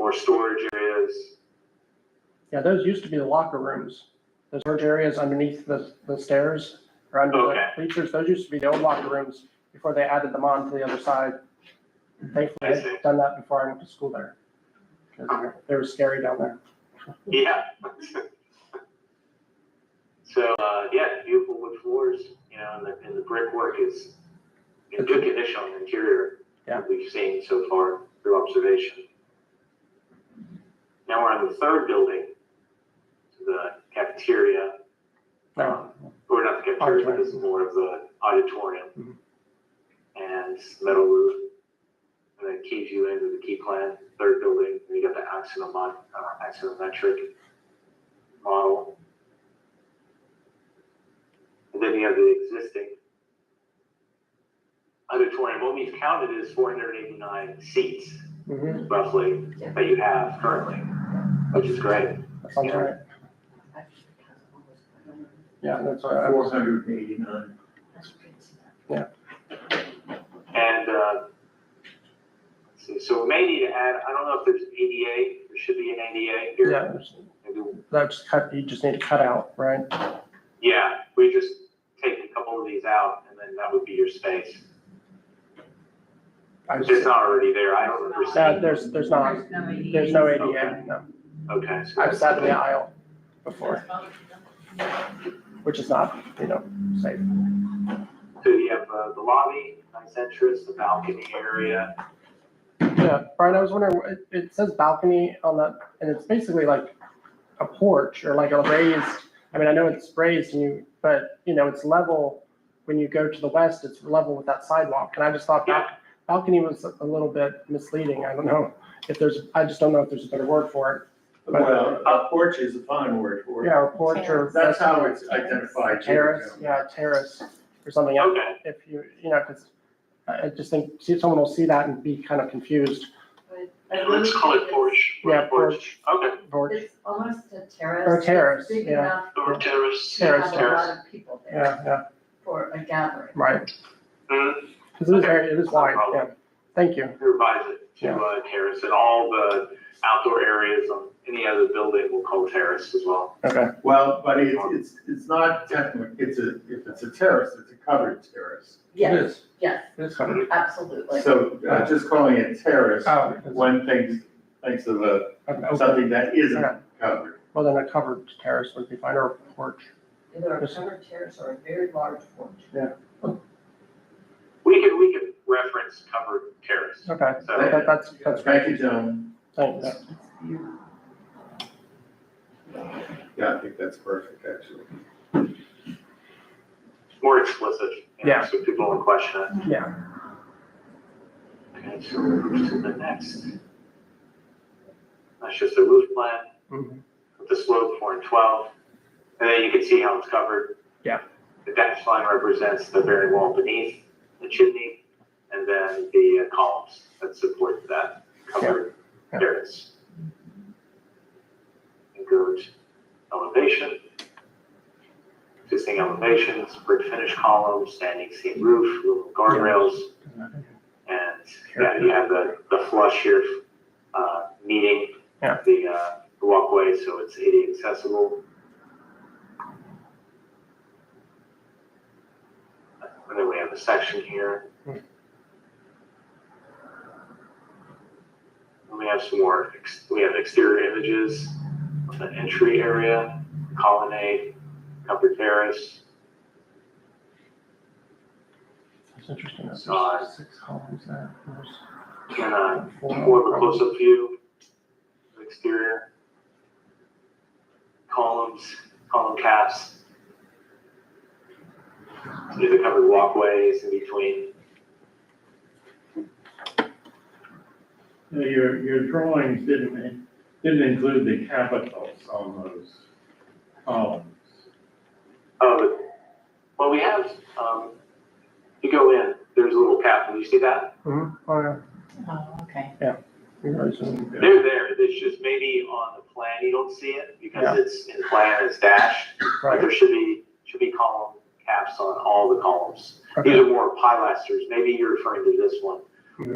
more storage areas. Yeah, those used to be the locker rooms. Those storage areas underneath the stairs or under Okay. the bleachers, those used to be the old locker rooms before they added them on to the other side. Thankfully, I see. I'd done that before I went to school there. 'Cause they were scary down there. Yeah. So, yeah, beautiful wood floors, you know, and the brickwork is in good condition on the interior. Yeah. That we've seen so far through observation. Now we're on the third building, the cafeteria. No. Or not the cafeteria, but this is more of the auditorium. Mhm. And metal roof. And then keys you into the key plan, third building, and you got the axonometric model. And then you have the existing auditorium. What we've counted is 489 seats, Mm-hmm. roughly, that you have currently, which is great. That sounds right. Yeah, that's what I was. 489. And, let's see, so we may need to add, I don't know if there's ADA, there should be an ADA here. Yeah, that's cut, you just need to cut out, right? Yeah, we just take a couple of these out and then that would be your space. If it's not already there, I don't remember seeing. There's no ADA, no. Okay. So I've sat in the aisle before, which is not, safe. So you have the lobby, nice entrance, the balcony area. Yeah, Brian, I was wondering, it says balcony on that, and it's basically like a porch or like a raised, I mean, I know it's raised but it's level. When you go to the west, it's level with that sidewalk. And I just thought balcony was a little bit misleading. I don't know I just don't know if there's a better word for it. But, Well, a porch is a fine word for it. Yeah, or porch or. That's how it's identified. Terrace, terrace or something else. Okay. If because I just think someone will see that and be kind of confused. Let's call it porch. Yeah, porch. Okay. Porch. It's almost a terrace. Or terrace, It's big yeah. enough Or terrace. to have a Terrace. lot of people there Yeah, for a gathering. right. Mhm. Because it is wide, yeah. Thank you. Revise it to terrace, and all the outdoor areas on any other building we'll call terrace as well. Okay, Well, but it's not technically, if it's a terrace, it's a covered terrace. Yes, yes, it is covered. absolutely. So just calling it terrace, Oh, one thinks of okay. something that isn't Okay. covered. Well, then a covered terrace would be fine, or a porch. Either a covered terrace or a very large porch. We could reference covered terrace. Okay, So- that's great. Thank you, Joan. Thank you. Yeah, I think that's perfect, actually. More explicit. Yeah. So people won't question it. Yeah, Okay, so we'll move to the next. That's just a roof plan mhm, with the slope 4 and 12. And then you can see how it's covered. Yeah. The dash line represents the bearing wall beneath the chimney, and then the columns that support that covered Yeah. terrace. And go to elevation. Existing elevations, brick finish columns, standing seam roof, little guardrails. And you have the flush here, meeting Yeah. the walkway, so it's ADA accessible. And then we have a section here. And we have some more, we have exterior images of the entry area, colonnade, covered terrace. It's interesting. There's Uh, 6 columns there. And Four more of a close-up view of the exterior. Columns, column caps. There's the covered walkways in between. Your drawings didn't include the capitals on those columns. Well, we have, you go in, there's a little cap, and you see that? Mhm. Oh, yeah. Oh, okay. You guys, They're there, it's just maybe on the plan you don't see it, because Yeah. it's in plan, it's dashed. But right. there should be column caps on all the columns. These Okay. are more pilasters, maybe you're referring to this one,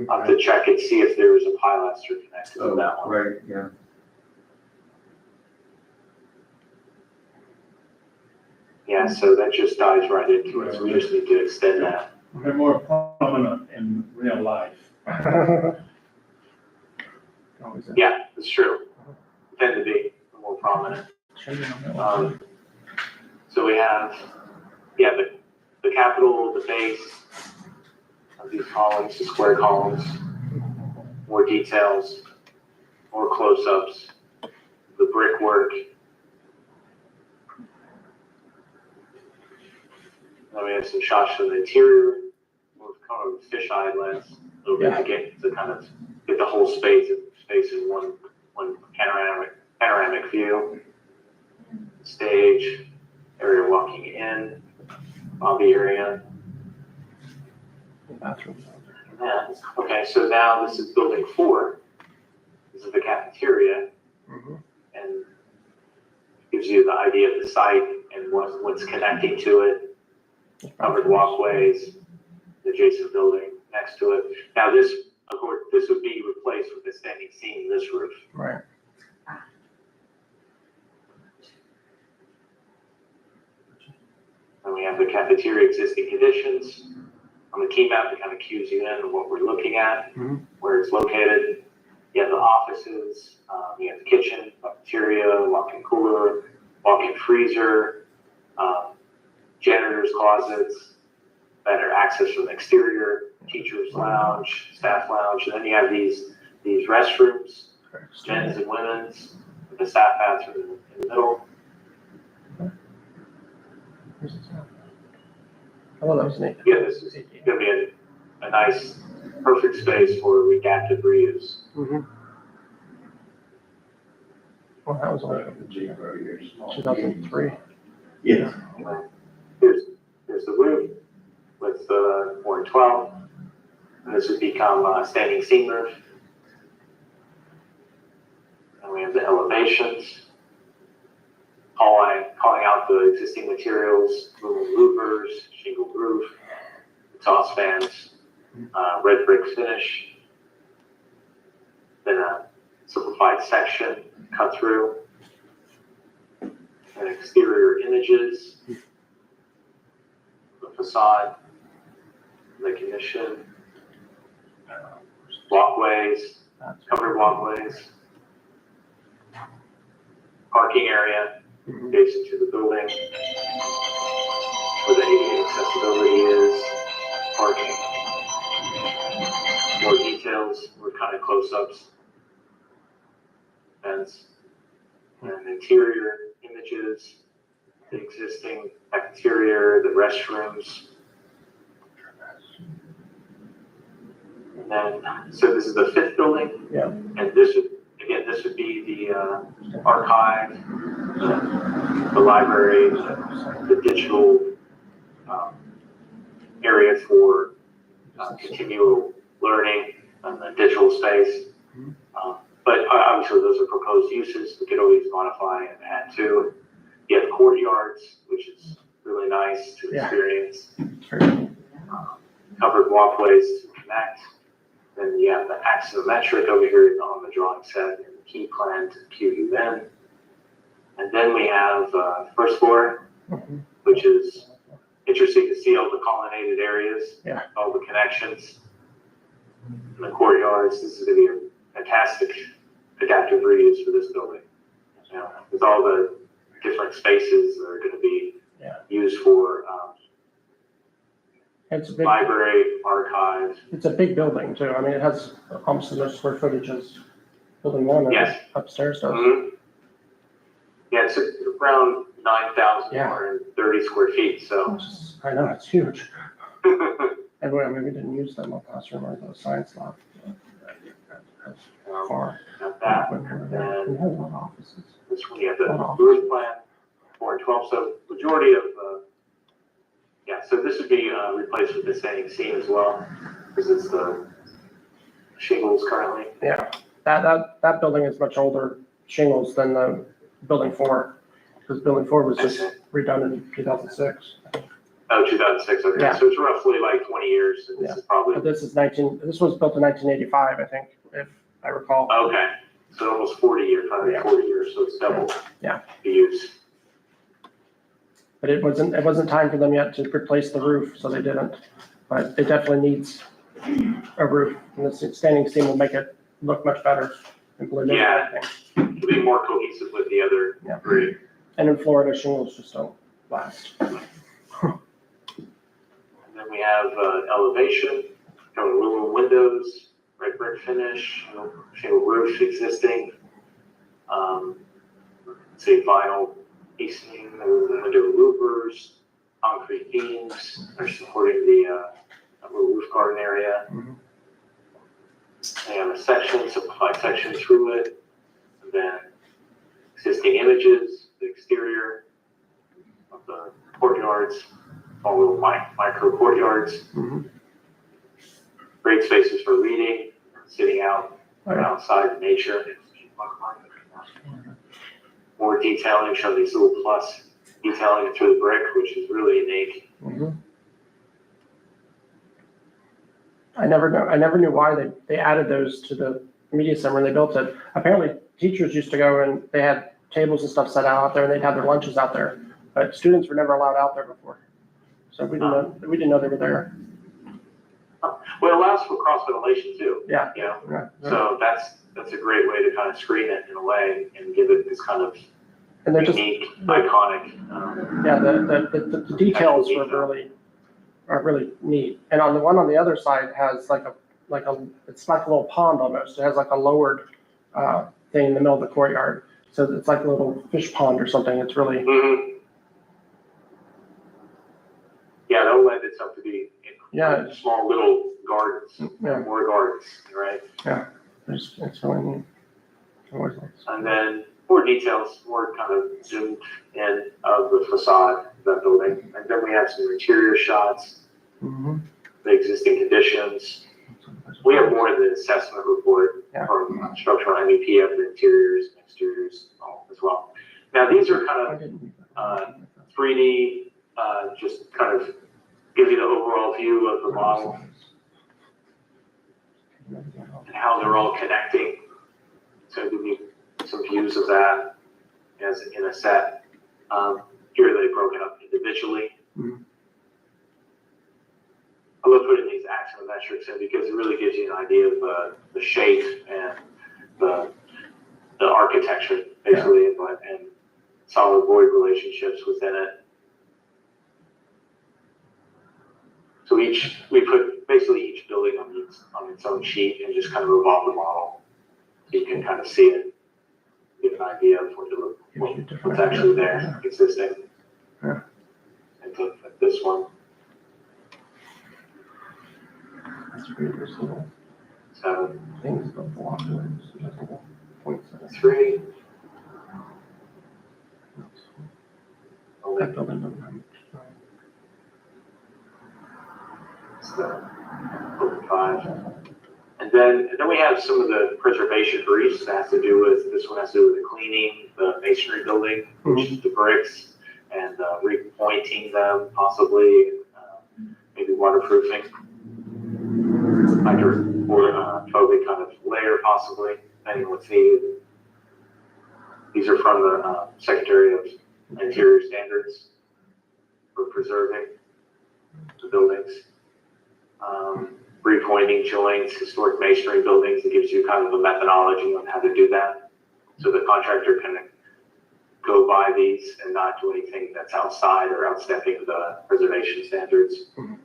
I'll have to check and see if there was a pilaster connected to Oh, that one. right, yeah. Yeah, so that just dives right into it, so we just need to extend that. They're more prominent in real life. Always a- Yeah, it's true. Tend to be more prominent. So we have, the capital, the base of these columns, the square columns, more details, more close-ups, the brickwork. Then we have some shots from the interior, with kind of a fisheye lens, a little bit to get the whole space in one panoramic view. Stage, area walking in, lobby area. Bathrooms. And then, okay, so now this is building 4. This is the cafeteria, Mhm. and gives you the idea of the site and what's connecting to it. Covered walkways, the adjacent building next to it. Now this, of course, this would be replaced with a standing seam, this roof. Right. And we have the cafeteria existing conditions. On the key map, it kind of cues you in on what we're looking at, Mhm. where it's located. You have the offices, you have the kitchen, cafeteria, walk-in cooler, walk-in freezer, janitor's closets, better access from the exterior, teacher's lounge, staff lounge. And then you have these restrooms, men's and women's, with the staff bathroom in the middle. Oh, that was neat. Yeah, this is gonna be a nice, perfect space for adaptive reuse. Mhm. Well, that was only 2003. Yes. Here's the roof with the 412. And this would become a standing seam roof. And we have the elevations. Calling out the existing materials, louvers, shingle roof, exhaust fans, red brick finish. Then a simplified section cut through. And exterior images, the facade, the condition, walkways, covered walkways, parking area Mhm. adjacent to the building, where the ADA accessibility is, parking. More details, more kind of close-ups, fence, and interior images, the existing exterior, the restrooms. And then, so this is the 5th building. Yeah. And this would be the archive, the library, the digital area for continual learning and the digital space. But obviously those are proposed uses. We could always modify and add to. You have courtyards, which is really nice to Yeah. experience. Sure. Covered walkways to connect. Then you have the axonometric over here on the drawing set and the key plan to cue you in. And then we have first floor, Mhm. which is interesting to see all the colonnaded areas, Yeah. all the connections, and the courtyards. This is going to be a fantastic adaptive reuse for this building. You know, with all the different spaces that are going to be used for It's a big, library, archive. it's a big building too. I mean, it has almost as much square footage as building 1 Yes. upstairs does. Mhm. Yeah, it's around 9,130 square feet, so. I know, it's huge. And I mean, we didn't use that in the classroom or the science lab. That's far. Got that. We have a lot of offices. This one, you have the roof plan, 4 and 12, so majority of, so this would be replaced with the standing seam as well, because it's the shingles currently. Yeah, that building is much older shingles than the building 4, because building 4 was just redone in 2006. Oh, 2006, okay, Yeah. so it's roughly like 20 years, and this is probably, But this was built in 1985, I think, if I recall. okay, so almost 40 years, probably Yeah. 40 years, so it's double Yeah. the use. But it wasn't time for them yet to replace the roof, so they didn't. But it definitely needs a roof, and the standing seam will make it look much better and blend in Yeah. everything. To be more cohesive with the other Yeah. three. And in Florida, shingles just don't last. And then we have elevation, aluminum windows, red brick finish, shingle roof existing. Say vinyl casing, window louvers, concrete beams are supporting the little roof garden area. Mhm. They have a section, simplified section through it, and then existing images, the exterior of the courtyards, all little micro courtyards. Mhm. Great spaces for reading, sitting out Oh, yeah. outside in nature. More detailing, show these little plus detailing through the brick, which is really unique. Mhm. I never knew why they added those to the media center when they built it. Apparently, teachers used to go and they had tables and stuff set out there, and they'd have their lunches out there. But students were never allowed out there before. So we didn't know they were there. Well, it allows for cross ventilation too. Yeah. You know, Yeah. so that's a great way to kind of screen it in a way and give it this kind of And they're just, unique, iconic. yeah, the details are really neat. And on the one on the other side has it's like a little pond almost. It has like a lowered thing in the middle of the courtyard. So it's like a little fish pond or something. It's really, Mhm. Yeah, that'll lend itself to be Yeah. small little gardens, yeah, more gardens, right? it's really neat. I always like this. And then more details, more kind of zoomed in of the facade of that building. And then we have some interior shots, Mhm. the existing conditions. We have more in the assessment report Yeah. from structural MEP of the interiors and exteriors as well. Now, these are kind I of didn't. 3D, just kind of give you the overall view of the model and how they're all connecting. So give you some views of that as in a set. Here they broke it up individually. Mhm. I love putting these axonometrics in because it really gives you an idea of the shape and the architecture, basically, and solid void relationships within it. So we put basically each building on its own sheet and just kind of revolve the model. So you can kind of see it, get an idea of what's actually there, existing. Yeah. And so like this one, That's great. There's little 7, things that block it. So there's little points in it. 3, That building doesn't have much. so 5. And then we have some of the preservation briefs that has to do with, this one has to do with the cleaning, the masonry building, which is the bricks, and repointing them possibly, maybe waterproofing. Hydrophobic kind of layer possibly, depending on what's needed. These are from the Secretary of Interior Standards for preserving the buildings. Repointing joints, historic masonry buildings, it gives you kind of a methodology on how to do that. So the contractor can go by these and not do anything that's outside or outstepping the preservation standards. Mhm.